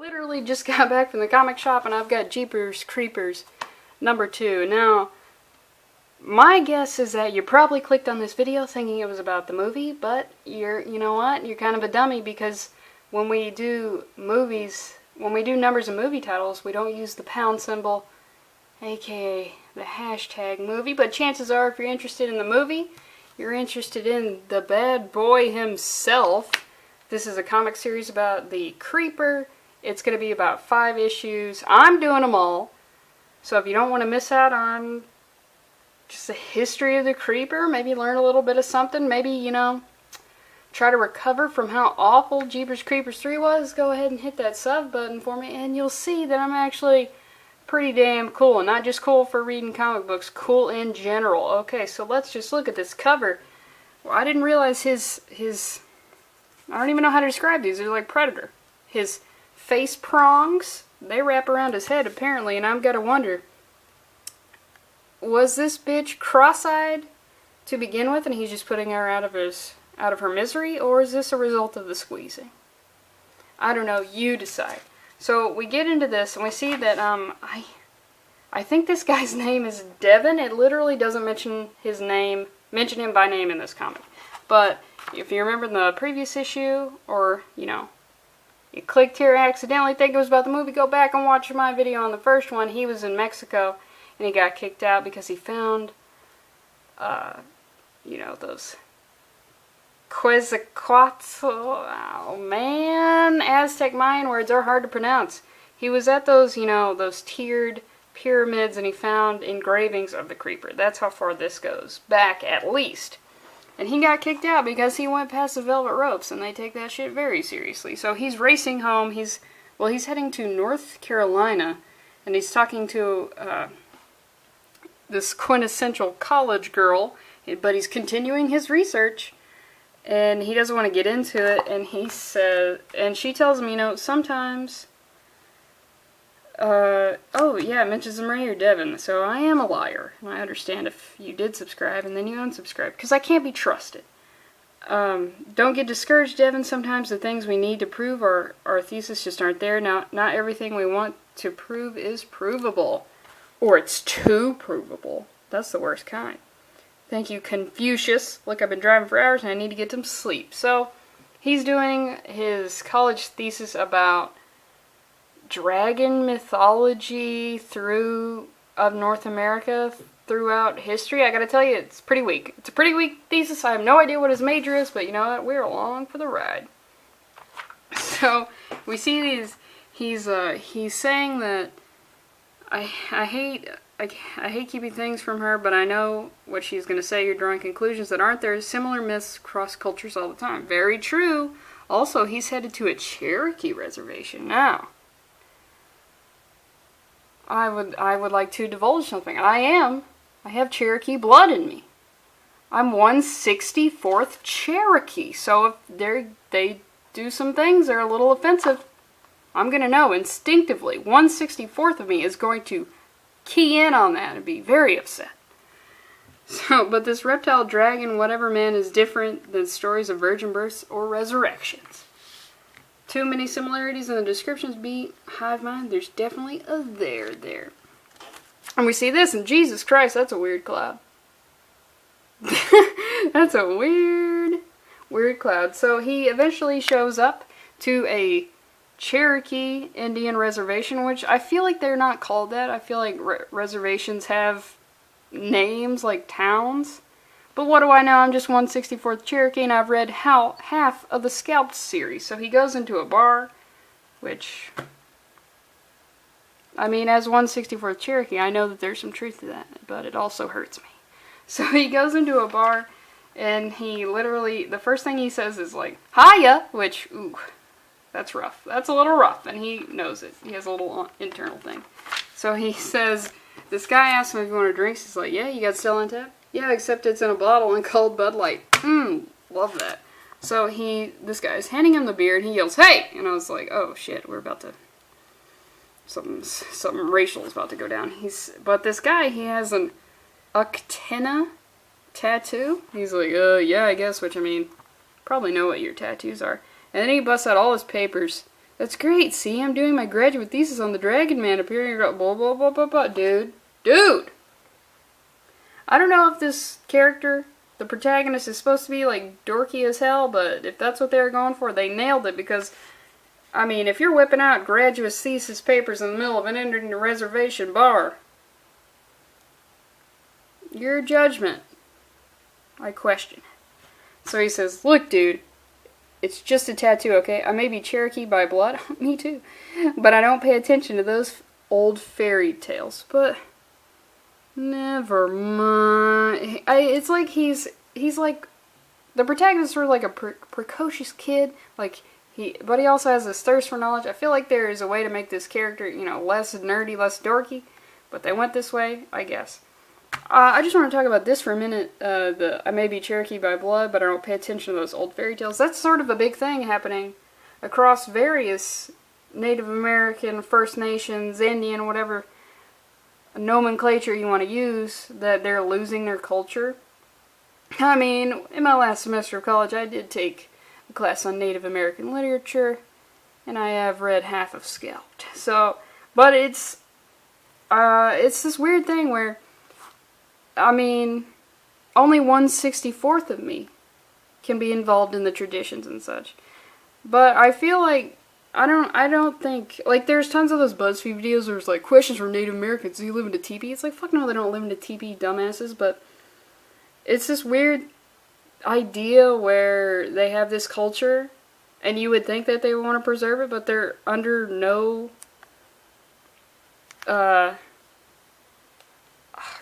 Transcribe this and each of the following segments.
literally just got back from the comic shop and I've got Jeepers Creepers #2. Now, my guess is that you probably clicked on this video thinking it was about the movie, but you know what? You're kind of a dummy, because when we do movies, when we do numbers and movie titles, we don't use the pound symbol, aka the hashtag movie, but chances are if you're interested in the movie, you're interested in the bad boy himself. This is a comic series about the Creeper. It's going to be about 5 issues. I'm doing them all. So if you don't want to miss out on just the history of the Creeper, maybe learn a little bit of something, maybe, you know, try to recover from how awful Jeepers Creepers 3 was, go ahead and hit that sub button for me, and you'll see that I'm actually pretty damn cool. And not just cool for reading comic books, cool in general. Okay, so let's just look at this cover. Well, I didn't realize his I don't even know how to describe these. They're like Predator. His face prongs, they wrap around his head apparently, and I've got to wonder, was this bitch cross-eyed to begin with and he's just putting her out of her misery, or is this a result of the squeezing? I don't know, you decide. So we get into this and we see that I think this guy's name is Devin. It literally doesn't mention him by name in this comic. But if you remember in the previous issue, or you know, you clicked here accidentally, think it was about the movie, go back and watch my video on the first one. He was in Mexico and he got kicked out because he found you know, those Quetzalcoatl, oh man, Aztec Mayan words are hard to pronounce. He was at those, you know, those tiered pyramids, and he found engravings of the Creeper. That's how far this goes back, at least. And he got kicked out because he went past the velvet ropes, and they take that shit very seriously. So he's racing home. He's heading to North Carolina, and he's talking to this quintessential college girl, but he's continuing his research, and he doesn't want to get into it. And he says, and she tells him, you know, sometimes, oh yeah, it mentions Marie or Devin, so I am a liar. I understand if you did subscribe and then you unsubscribe, because I can't be trusted. Don't get discouraged, Devin. Sometimes the things we need to prove our thesis just aren't there. Now, not everything we want to prove is provable. Or it's too provable. That's the worst kind. Thank you, Confucius. Look, I've been driving for hours and I need to get some sleep. So, he's doing his college thesis about dragon mythology of North America throughout history. I gotta tell you, it's pretty weak. It's a pretty weak thesis. I have no idea what his major is, but you know what? We're along for the ride. So, we see these, he's saying that I hate keeping things from her, but I know what she's going to say. You're drawing conclusions that aren't there. Similar myths cross cultures all the time. Very true. Also, he's headed to a Cherokee reservation. Now, I would like to divulge something. I have Cherokee blood in me. I'm 1/64th Cherokee. So if they do some things that are a little offensive, I'm going to know instinctively. 1/64th of me is going to key in on that and be very upset. So, but this reptile, dragon, whatever man is different than stories of virgin births or resurrections. Too many similarities in the descriptions beat hive mind. There's definitely a there. And we see this, and Jesus Christ, that's a weird cloud. That's a weird cloud. So he eventually shows up to a Cherokee Indian reservation, which I feel like they're not called that. I feel like reservations have names like towns. But what do I know? I'm just 1/64th Cherokee, and I've read half of the Scalped series. So he goes into a bar, which, I mean, as 1/64th Cherokee, I know that there's some truth to that, but it also hurts me. So he goes into a bar, and he literally, the first thing he says is like, "Hiya," which, ooh, that's rough. That's a little rough, and he knows it. He has a little internal thing. So he says, this guy asks him if he wants a drink. He's like, yeah, you got Still on tap? Yeah, except it's in a bottle and called Bud Light. Love that. So this guy is handing him the beer, and he yells, "Hey!" And I was like, oh shit, we're about to, something racial is about to go down. But this guy, he has an Uktena tattoo. He's like, yeah, I guess, which I mean, probably know what your tattoos are. And then he busts out all his papers That's great. See, I'm doing my graduate thesis on the Dragon Man appearing. Blah, blah, blah, blah, blah. Dude. Dude! I don't know if this character, the protagonist, is supposed to be, like, dorky as hell, but if that's what they were going for, they nailed it, because, I mean, if you're whipping out graduate thesis papers in the middle of an Indian reservation bar, your judgment, I question. So he says, look, dude, it's just a tattoo, okay? I may be Cherokee by blood, me too, but I don't pay attention to those old fairy tales, but never mind. It's like he's like, the protagonist is sort of like a precocious kid, like, but he also has this thirst for knowledge. I feel like there is a way to make this character, you know, less nerdy, less dorky, but they went this way, I guess. I just want to talk about this for a minute. I may be Cherokee by blood, but I don't pay attention to those old fairy tales. That's sort of a big thing happening across various Native American, First Nations, Indian, whatever nomenclature you want to use, that they're losing their culture. I mean, in my last semester of college, I did take a class on Native American literature, and I have read half of Scalped. So, but it's this weird thing where, I mean, only 1/64th of me can be involved in the traditions and such. But I feel like, I don't think, like, there's tons of those BuzzFeed videos where it's like, questions from Native Americans, do you live in a teepee? It's like, fuck no, they don't live in a teepee, dumbasses, but it's this weird idea where they have this culture, and you would think that they want to preserve it, but they're under no,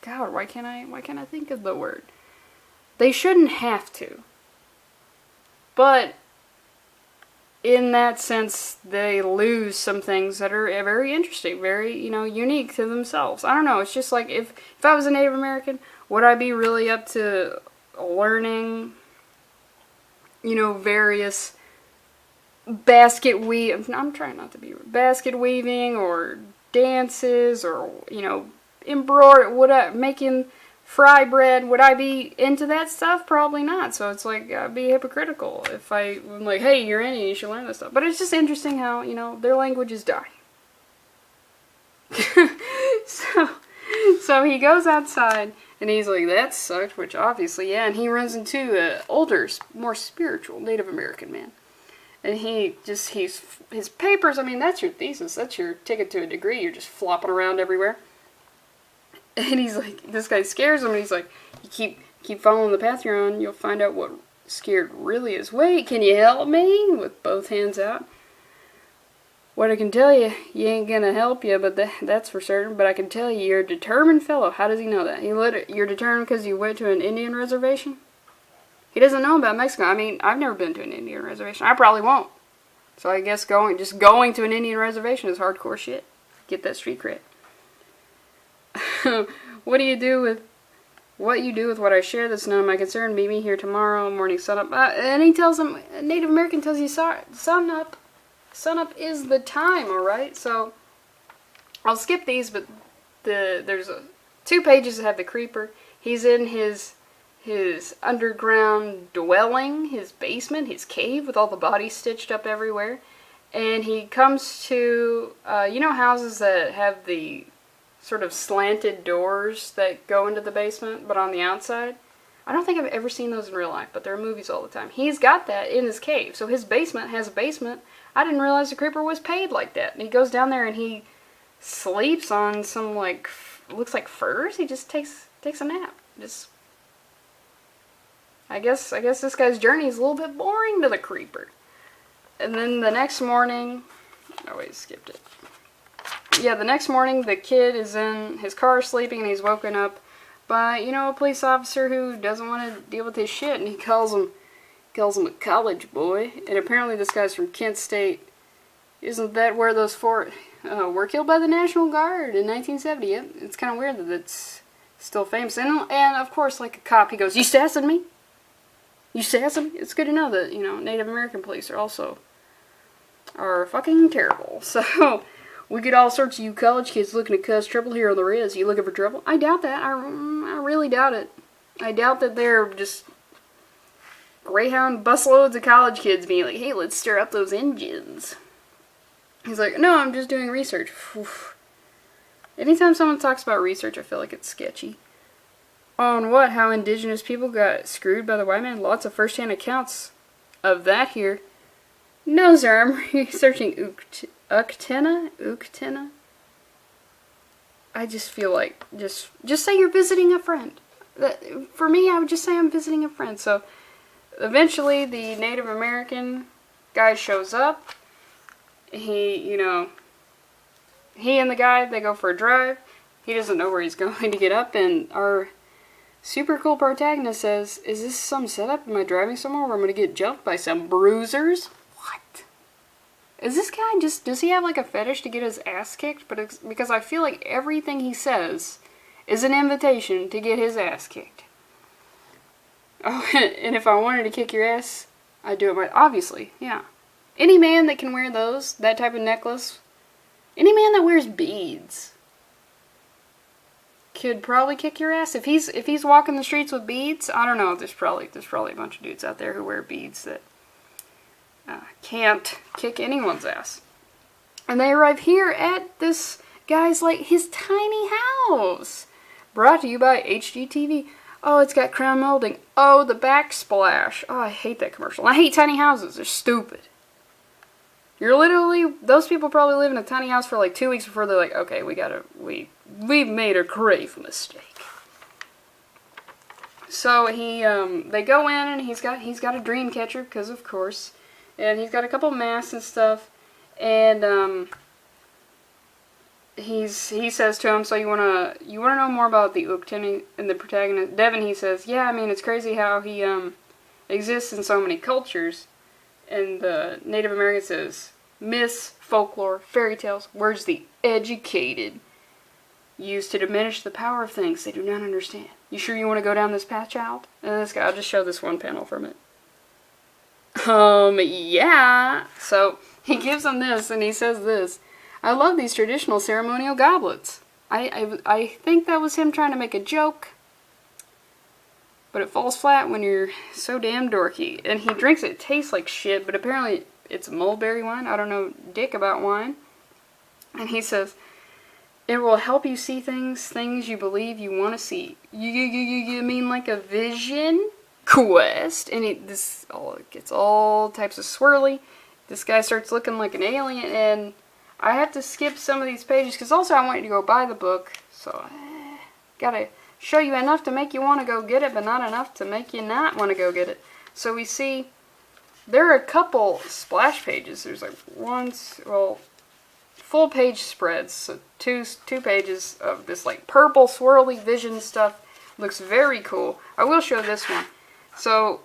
God, why can't I think of the word? They shouldn't have to. But in that sense, they lose some things that are very interesting, very, you know, unique to themselves. I don't know, it's just like, if I was a Native American, would I be really up to learning, you know, various basket weaving or dances or, you know, embroidery, making fry bread? Would I be into that stuff? Probably not. So it's like, I'd be hypocritical if I'm like, hey, you're Indian, you should learn this stuff. But it's just interesting how, you know, their language is dying. So he goes outside, and he's like, that sucked, which obviously, yeah, and he runs into an older, more spiritual Native American man. And his papers, I mean, that's your thesis, that's your ticket to a degree, you're just flopping around everywhere. And he's like, this guy scares him, and he's like, you keep following the path you're on, you'll find out what scared really is. Wait, can you help me? With both hands out. What I can tell you, you ain't gonna help you, but that's for certain. But I can tell you, you're a determined fellow. How does he know that? You're determined because you went to an Indian reservation? He doesn't know about Mexico. I mean, I've never been to an Indian reservation. I probably won't. So I guess just going to an Indian reservation is hardcore shit. Get that street cred. What you do with what I share, that's none of my concern. Meet me here tomorrow morning, sun up. And he tells him, Native American tells you, sun up is the time, alright? So, I'll skip these, but there's 2 pages that have the creeper. He's in his underground dwelling, his basement, his cave, with all the bodies stitched up everywhere. And he comes to, you know, houses that have the sort of slanted doors that go into the basement, but on the outside? I don't think I've ever seen those in real life, but there are movies all the time. He's got that in his cave, so his basement has a basement. I didn't realize the creeper was paid like that. And he goes down there and he sleeps on some, like, looks like furs. He just takes a nap. I guess this guy's journey is a little bit boring to the creeper. And then the next morning, oh wait, skipped it. Yeah, the next morning the kid is in his car sleeping, and he's woken up by, you know, a police officer who doesn't want to deal with his shit, and he calls him a college boy. And apparently this guy's from Kent State. Isn't that where those 4 were killed by the National Guard in 1970? Yep. It's kind of weird that it's still famous. And of course, like a cop, he goes, "You sassing me? You sassing me?" It's good to know that, you know, Native American police are fucking terrible. So we get all sorts of you college kids looking to cause trouble here on the res. You looking for trouble? I doubt that. I really doubt it. I doubt that they're just Greyhound busloads of college kids being like, hey, let's stir up those engines. He's like, no, I'm just doing research. Oof. Anytime someone talks about research, I feel like it's sketchy. On what? How indigenous people got screwed by the white man? Lots of first-hand accounts of that here. No, sir, I'm researching Uktena. I just feel like, just say you're visiting a friend. For me, I would just say I'm visiting a friend. So, eventually, the Native American guy shows up. He and the guy, they go for a drive. He doesn't know where he's going to get up, and our super cool protagonist says, is this some setup? Am I driving somewhere where I'm going to get jumped by some bruisers? What? Is this guy does he have like a fetish to get his ass kicked? Because I feel like everything he says is an invitation to get his ass kicked. Oh, and if I wanted to kick your ass, I'd do it right. Obviously, yeah. Any man that can wear that type of necklace, any man that wears beads could probably kick your ass. If he's walking the streets with beads, I don't know. There's probably a bunch of dudes out there who wear beads that can't kick anyone's ass. And they arrive here at this guy's, like, his tiny house. Brought to you by HGTV. Oh, it's got crown molding. Oh, the backsplash. Oh, I hate that commercial. I hate tiny houses. They're stupid. You're literally, those people probably live in a tiny house for like 2 weeks before they're like, okay, we've made a grave mistake. So they go in and he's got a dream catcher, because of course, and he's got a couple masks and stuff, and he says to him, so you wanna know more about the Ukteni and the protagonist? Devin, he says, yeah, I mean, it's crazy how he exists in so many cultures. And the Native American says, myths, folklore, fairy tales, words the educated use to diminish the power of things they do not understand. You sure you want to go down this path, child? And this guy, I'll just show this one panel from it. Yeah. So he gives him this, and he says this. I love these traditional ceremonial goblets. I think that was him trying to make a joke. But it falls flat when you're so damn dorky. And he drinks it. It tastes like shit, but apparently it's mulberry wine. I don't know dick about wine. And he says, it will help you see things you believe you want to see. You mean like a vision quest? And this gets all types of swirly. This guy starts looking like an alien, and I have to skip some of these pages, because also I want you to go buy the book. So, gotta show you enough to make you want to go get it, but not enough to make you not want to go get it. So we see there are a couple splash pages. There's like full page spreads. So two pages of this like purple swirly vision stuff. Looks very cool. I will show this one. So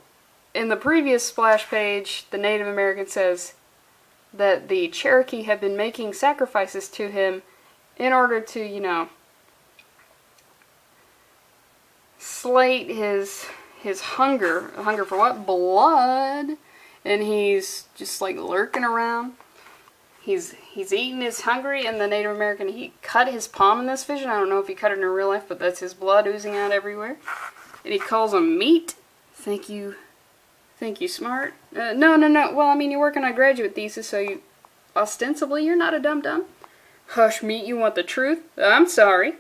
in the previous splash page, the Native American says that the Cherokee have been making sacrifices to him in order to, slate his hunger for what? Blood. And he's just like lurking around. He's eating, he's hungry, and the Native American, he cut his palm in this vision. I don't know if he cut it in real life, but that's his blood oozing out everywhere. And he calls him meat. Thank you, smart. No. Well, I mean, you're working on a graduate thesis, so ostensibly you're not a dum-dum. Hush, meat, you want the truth? I'm sorry.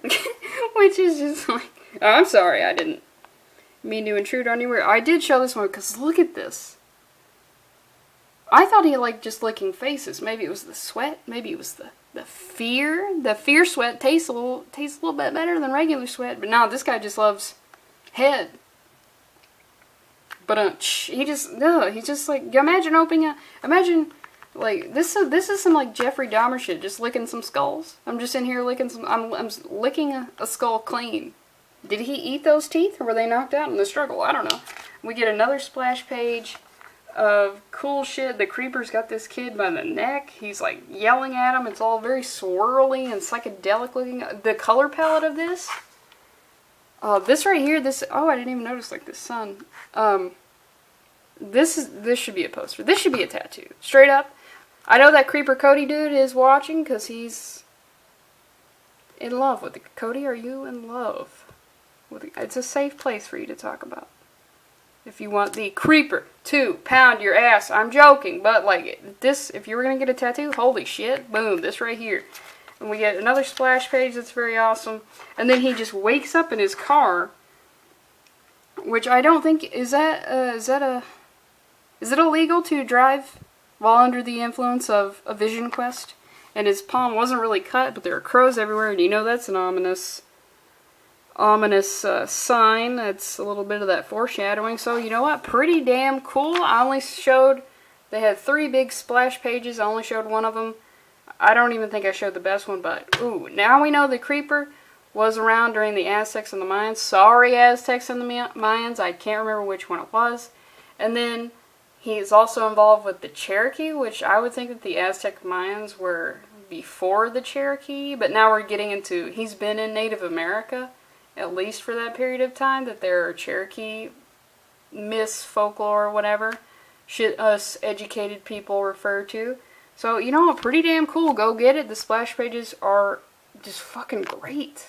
Which is just like, I'm sorry, I didn't mean to intrude on you. I did show this one, because look at this. I thought he liked just licking faces. Maybe it was the sweat. Maybe it was the fear. The fear sweat tastes a little bit better than regular sweat. But no, this guy just loves head. But he's just like, imagine like this is some like Jeffrey Dahmer shit. Just licking some skulls. I'm just in here licking I'm licking a skull clean. Did he eat those teeth, or were they knocked out in the struggle? I don't know. We get another splash page of cool shit. The creeper's got this kid by the neck. He's like yelling at him. It's all very swirly and psychedelic looking. The color palette of this. This right here, I didn't even notice like the sun. This should be a poster. This should be a tattoo. Straight up. I know that Creeper Cody dude is watching because he's in love with it. Cody, are you in love? It's a safe place for you to talk about. if you want the creeper to pound your ass. I'm joking, but like this, if you were gonna get a tattoo, holy shit, boom, this right here. And we get another splash page that's very awesome. And then he just wakes up in his car, which I don't think, is it illegal to drive while under the influence of a vision quest? And his palm wasn't really cut, but there are crows everywhere, and you know that's an ominous sign. That's a little bit of that foreshadowing. So you know what, pretty damn cool. They had 3 big splash pages. I only showed one of them. I don't even think I showed the best one, but ooh, now we know the creeper was around during the Aztecs and the Mayans. Sorry, Aztecs and the Mayans, I can't remember which one it was. And then he's also involved with the Cherokee, which I would think that the Aztec Mayans were before the Cherokee, but now we're getting into, he's been in Native America, at least for that period of time, that there are Cherokee myths, folklore, or whatever, us educated people refer to. So, you know, pretty damn cool. Go get it. The splash pages are just fucking great.